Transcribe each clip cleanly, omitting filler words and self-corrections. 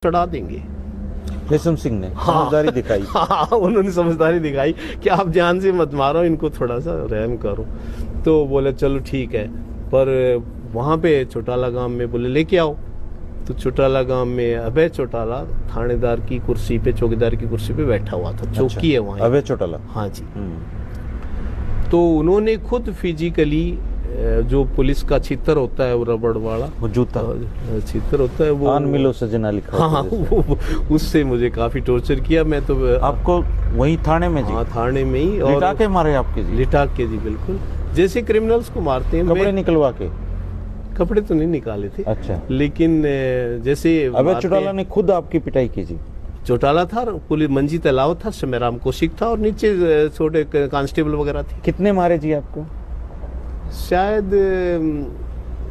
चढ़ा देंगे। रेशम सिंह ने समझदारी दिखाई। हाँ, उन्होंने समझदारी दिखाई कि आप जान से मत मारो, इनको थोड़ा सा रहम करो। तो बोले चलो ठीक है, पर वहाँ पे चौटाला गांव में बोले लेके आओ। तो चौटाला गांव में अभय चौटाला थानेदार की कुर्सी पे, चौकीदार की कुर्सी पे बैठा हुआ था। चौकी है वहाँ। अभय चौटाला? हाँ जी। तो उन्होंने खुद फिजिकली जो पुलिस का चित्र होता है वो रबड़ वाला, वो जूता चित्र होता है, वो आन मिलो सजना लिखा। हाँ, उससे मुझे काफी टॉर्चर किया। मैं तो आपको वही थाने में जी? हाँ, थाने में ही। और लिटा के मारे आपके जी? लिटा के जी, बिल्कुल जैसे क्रिमिनल्स को मारते हैं। कपड़े निकलवा के? कपड़े तो नहीं निकाले थे। अच्छा। लेकिन जैसे अभय चौटाला ने खुद आपकी पिटाई की जी? चौटाला था, पुलिस मंजीत अलावत था, समयराम कौशिक था और नीचे छोटे कांस्टेबल वगैरह थे। कितने मारे जी आपको? शायद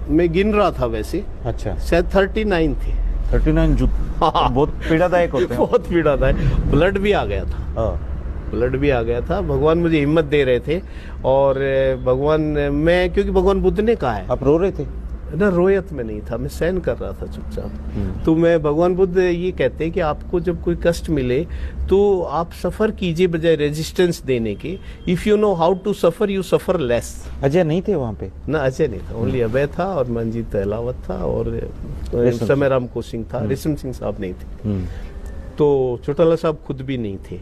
मैं गिन रहा था वैसे। अच्छा। शायद 39 थे। 39 जूत? हाँ। बहुत पीड़ादायक होते हैं। बहुत पीड़ादायक। ब्लड भी आ गया था। हाँ। ब्लड भी आ गया था। भगवान मुझे हिम्मत दे रहे थे। और भगवान, मैं क्योंकि भगवान बुद्ध ने कहा है। आप रो रहे थे? ना, रोयत में नहीं था, मैं सहन कर रहा था चुपचाप। तो मैं, भगवान बुद्ध ये कहते हैं कि आपको जब कोई कष्ट मिले तो आप सफर कीजिए बजाय रेजिस्टेंस देने के। If you know how to suffer, you suffer less. Ajay नहीं थे वहाँ पे? ना, अजय नहीं था, ओनली अभय था और मंजीत अलावत था और समयराम कौशिक था। रेशम सिंह साहब नहीं थे। तो चौटाला साहब खुद भी नहीं थे।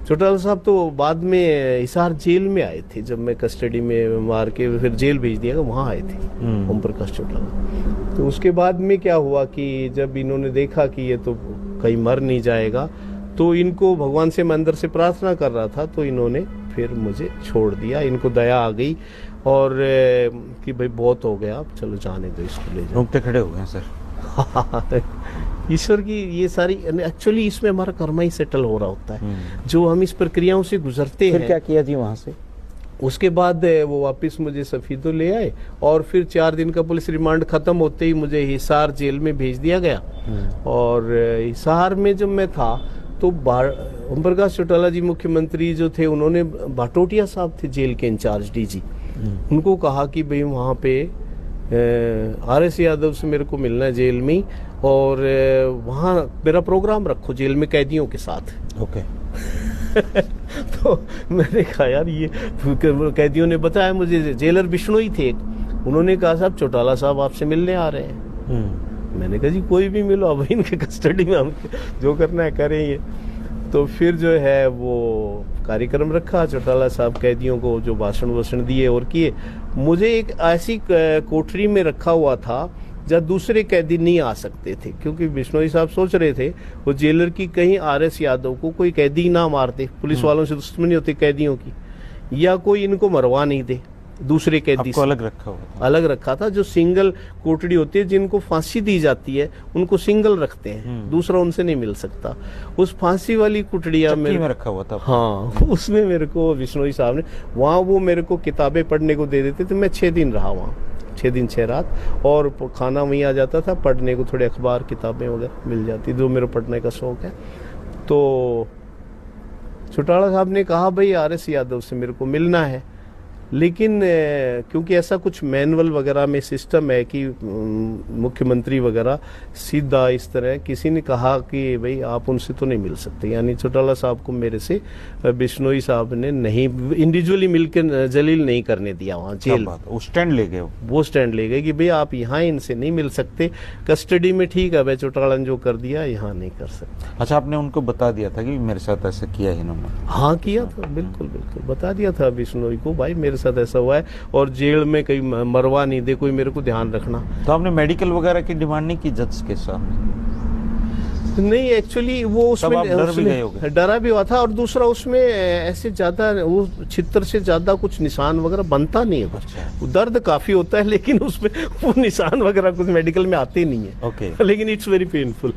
चौटाला साहब तो बाद में हिसार जेल में आए थे, जब मैं कस्टडी में मार के फिर जेल भेज दिया गया, वहाँ आए थे ओम प्रकाश चौटाला। तो उसके बाद में क्या हुआ कि जब इन्होंने देखा कि ये तो कहीं मर नहीं जाएगा, तो इनको, भगवान से मैं अंदर से प्रार्थना कर रहा था, तो इन्होंने फिर मुझे छोड़ दिया। इनको दया आ गई और कि भाई बहुत हो गया, अब चलो जाने दो, इसको ले जाओ। रोंगटे खड़े हो गए सर। ईश्वर की ये सारी, एक्चुअली इसमें हमारा कर्म ही सेटल हो रहा होता है, जो हम इस प्रक्रियाओं से गुजरते हैं। फिर क्या किया जी वहाँ से? उसके बाद वो वापस मुझे सफीदो ले आए और फिर 4 दिन का पुलिस रिमांड खत्म होते ही मुझे हिसार जेल में भेज दिया गया। और हिसार में जब मैं था तो ओम प्रकाश चौटाला जी मुख्यमंत्री जो थे, उन्होंने, भाटोटिया साहब थे जेल के इंचार्ज डीजी, उनको कहा कि भाई वहाँ पे RS यादव से मेरे को मिलना है जेल में, और वहाँ मेरा प्रोग्राम रखो जेल में कैदियों के साथ। ओके। तो मैंने कहा यार, ये कैदियों ने बताया मुझे, जेलर बिश्नोई थे एक, उन्होंने कहा साहब चौटाला साहब आपसे मिलने आ रहे हैं। मैंने कहा जी कोई भी मिलो, अब इनके कस्टडी में हम जो करना है करें ये। तो फिर जो है वो कार्यक्रम रखा, चौटाला साहब कैदियों को जो भाषण दिए और किए। मुझे एक ऐसी कोठरी में रखा हुआ था जहाँ दूसरे कैदी नहीं आ सकते थे, क्योंकि बिश्नोई साहब सोच रहे थे वो जेलर की कहीं RS यादव को कोई कैदी ना मारते, पुलिस वालों से दुश्मनी होती कैदियों की, या कोई इनको मरवा नहीं दे दूसरे कैदी से। अलग रखा हुआ था? अलग रखा था। जो सिंगल कोठरी होती है, जिनको फांसी दी जाती है, उनको सिंगल रखते हैं, दूसरा उनसे नहीं मिल सकता। उस फांसी वाली कुटड़िया में रखा हुआ था। हाँ, उसमें मेरे को बिश्नोई साहब ने, वहाँ वो मेरे को किताबें पढ़ने को दे देते थे। मैं 6 दिन रहा वहाँ, 6 दिन 6 रात, और खाना वहीं आ जाता था, पढ़ने को थोड़े अखबार किताबें वगैरह मिल जाती, जो मेरे पढ़ने का शौक है। तो चौटाला साहब ने कहा भाई RS यादव से मेरे को मिलना है, लेकिन क्योंकि ऐसा कुछ मैनुअल वगैरह में सिस्टम है कि मुख्यमंत्री वगैरह सीधा इस तरह, किसी ने कहा कि भाई आप उनसे तो नहीं मिल सकते, यानी चौटाला साहब को मेरे से बिश्नोई साहब ने नहीं इंडिविजुअली मिलकर जलील नहीं करने दिया वहाँ जेल। वो स्टैंड ले गए? वो स्टैंड ले गए कि भाई आप यहाँ इनसे नहीं मिल सकते, कस्टडी में ठीक है भाई, चौटाला ने जो कर दिया यहाँ नहीं कर सकते। अच्छा, आपने उनको बता दिया था कि मेरे साथ ऐसा किया है इन्होंने? हाँ, किया था, बिल्कुल बिल्कुल बता दिया था बिश्नोई को, भाई मेरे साथ ऐसा हुआ है और जेल में कहीं मरवा नहीं दे कोई, मेरे को ध्यान रखना। तो आपने मेडिकल वगैरह की डिमांड नहीं की जज के सामने? नहीं, एक्चुअली वो उसमें डरा भी हुआ था, और दूसरा उसमें ऐसे ज्यादा वो चित्र से ज्यादा कुछ निशान वगैरह बनता नहीं है कुछ। अच्छा। दर्द काफी होता है, लेकिन उसमें वो निशान वगैरह कुछ मेडिकल में आते नहीं है। ओके। लेकिन इट्स वेरी पेनफुल।